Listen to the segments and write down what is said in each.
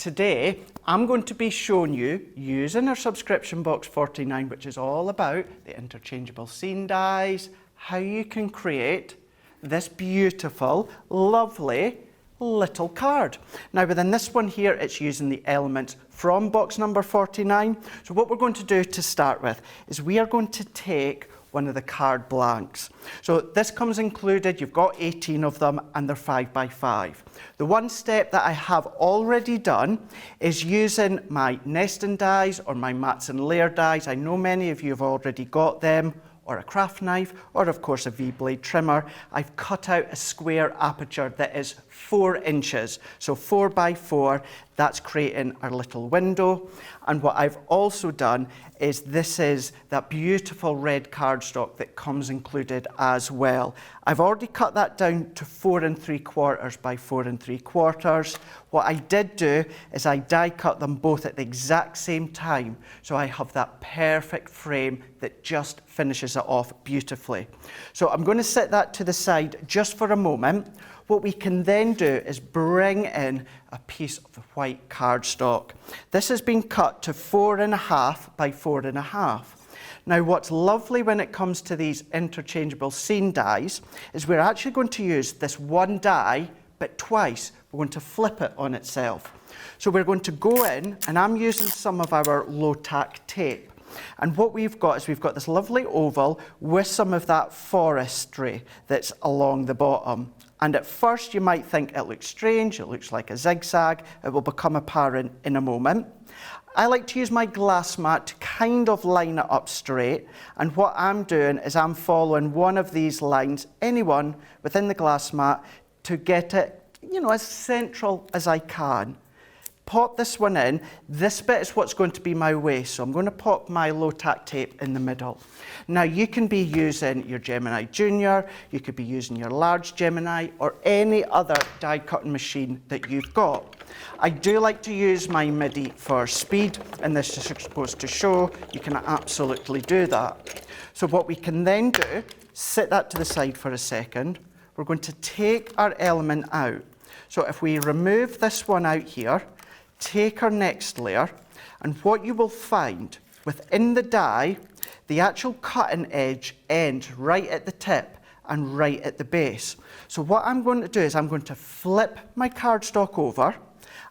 today I'm going to be showing you, using our subscription box 49, which is all about the interchangeable scene dies, how you can create this beautiful, lovely little card. Now within this one here, it's using the elements from box number 49. So what we're going to do to start with is we are going to take one of the card blanks. So this comes included, you've got 18 of them and they're 5 by 5. The one step that I have already done is using my nesting dies or my Mats and Laird dies. I know many of you have already got them, or a craft knife, or of course a V-blade trimmer. I've cut out a square aperture that is 4 inches, so 4 by 4, that's creating our little window. And what I've also done is this is that beautiful red cardstock that comes included as well. I've already cut that down to 4 3/4 by 4 3/4. What I did do is I die cut them both at the exact same time, so I have that perfect frame that just finishes it off beautifully. So I'm going to set that to the side just for a moment. What we can then do is bring in a piece of the white cardstock. This has been cut to 4.5 by 4.5. Now what's lovely when it comes to these interchangeable scene dies is we're actually going to use this one die but twice. We're going to flip it on itself. So we're going to go in, and I'm using some of our low tack tape. And what we've got is we've got this lovely oval with some of that forestry that's along the bottom. And at first you might think it looks strange, it looks like a zigzag, it will become apparent in a moment. I like to use my glass mat to kind of line it up straight, and what I'm doing is I'm following one of these lines, any one within the glass mat, to get it, as central as I can. Pop this one in. This bit is what's going to be my waist, so I'm going to pop my low tack tape in the middle. Now you can be using your Gemini Junior, you could be using your large Gemini, or any other die cutting machine that you've got. I do like to use my MIDI for speed, and this just goes to show you can absolutely do that. So what we can then do, sit that to the side for a second, we're going to take our element out. So if we remove this one out here, take our next layer, and what you will find within the die, the actual cutting edge ends right at the tip and right at the base. So what I'm going to do is I'm going to flip my cardstock over,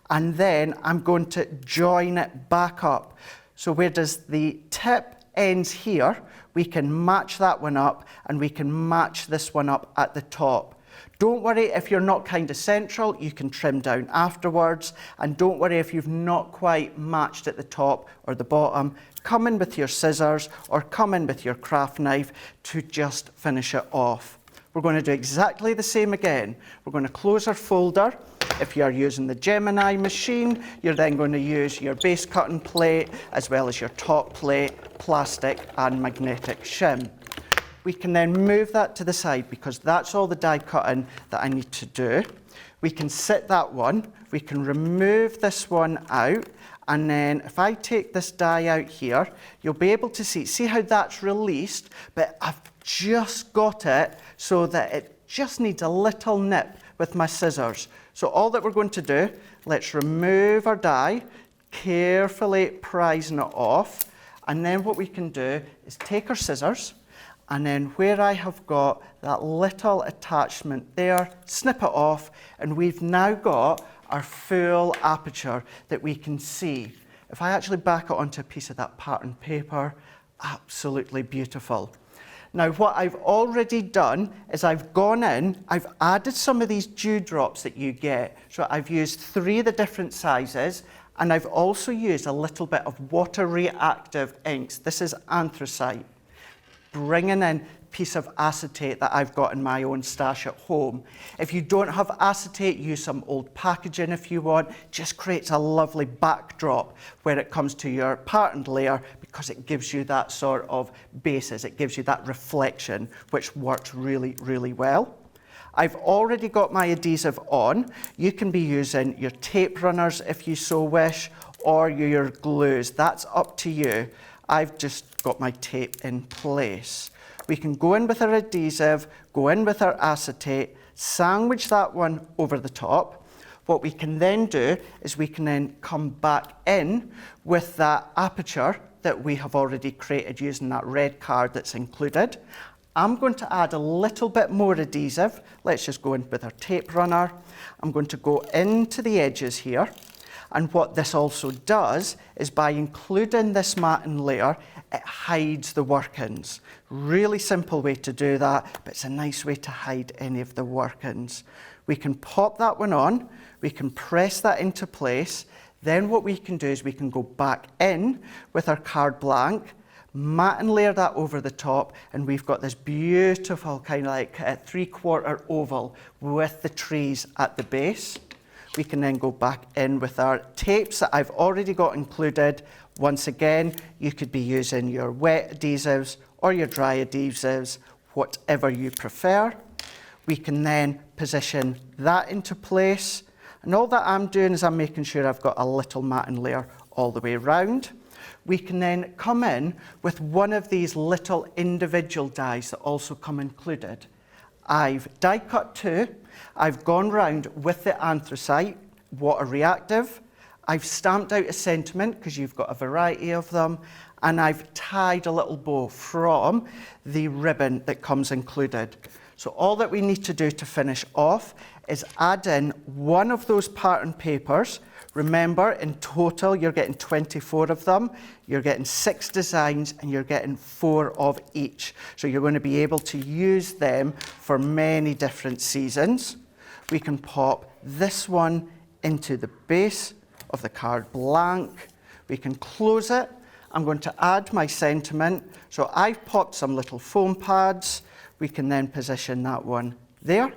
and then I'm going to join it back up. So where does the tip ends here, we can match that one up, and we can match this one up at the top. Don't worry if you're not kind of central, you can trim down afterwards, and don't worry if you've not quite matched at the top or the bottom. Come in with your scissors or come in with your craft knife to just finish it off. We're going to do exactly the same again. We're going to close our folder. If you're using the Gemini machine, you're then going to use your base cutting plate as well as your top plate, plastic and magnetic shim. We can then move that to the side because that's all the die cutting that I need to do. We can sit that one, we can remove this one out, and then if I take this die out here, you'll be able to see how that's released, but I've just got it so that it just needs a little nip with my scissors. So all that we're going to do, let's remove our die, carefully prising it off, and then what we can do is take our scissors, and then where I have got that little attachment there, snip it off, and we've now got our full aperture that we can see. If I actually back it onto a piece of that pattern paper, absolutely beautiful. Now what I've already done is I've gone in, I've added some of these dewdrops that you get. So I've used 3 of the different sizes, and I've also used a little bit of water reactive inks. This is anthracite. Bringing in a piece of acetate that I've got in my own stash at home. If you don't have acetate, use some old packaging if you want. Just creates a lovely backdrop where it comes to your patterned layer because it gives you that sort of basis. It gives you that reflection, which works really, really well. I've already got my adhesive on. You can be using your tape runners if you so wish, or your glues. That's up to you. I've just got my tape in place. We can go in with our adhesive, go in with our acetate, sandwich that one over the top. What we can then do is we can then come back in with that aperture that we have already created using that red card that's included. I'm going to add a little bit more adhesive. Let's just go in with our tape runner. I'm going to go into the edges here. And what this also does is by including this matting layer, it hides the workings. Really simple way to do that, but it's a nice way to hide any of the workings. We can pop that one on, we can press that into place. Then what we can do is we can go back in with our card blank, matte and layer that over the top, and we've got this beautiful kind of like a 3/4 oval with the trees at the base. We can then go back in with our tapes that I've already got included. Once again, you could be using your wet adhesives or your dry adhesives, whatever you prefer. We can then position that into place. And all that I'm doing is I'm making sure I've got a little matting layer all the way around. We can then come in with one of these little individual dies that also come included. I've die cut two. I've gone round with the anthracite, water reactive. I've stamped out a sentiment because you've got a variety of them. And I've tied a little bow from the ribbon that comes included. So all that we need to do to finish off is add in one of those pattern papers. Remember, in total, you're getting 24 of them. You're getting 6 designs and you're getting 4 of each. So you're going to be able to use them for many different seasons. We can pop this one into the base of the card blank. We can close it. I'm going to add my sentiment. So I've popped some little foam pads. We can then position that one there.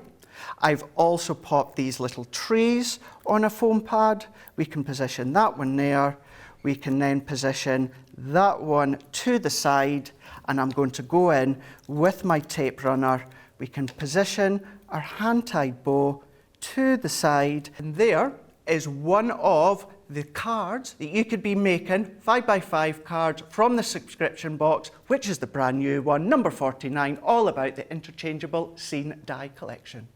I've also popped these little trees on a foam pad. We can position that one there. We can then position that one to the side, and I'm going to go in with my tape runner. We can position our hand-tied bow to the side, and there is one of the cards that you could be making, 5x5 cards from the subscription box, which is the brand new one, number 49, all about the interchangeable scene die collection.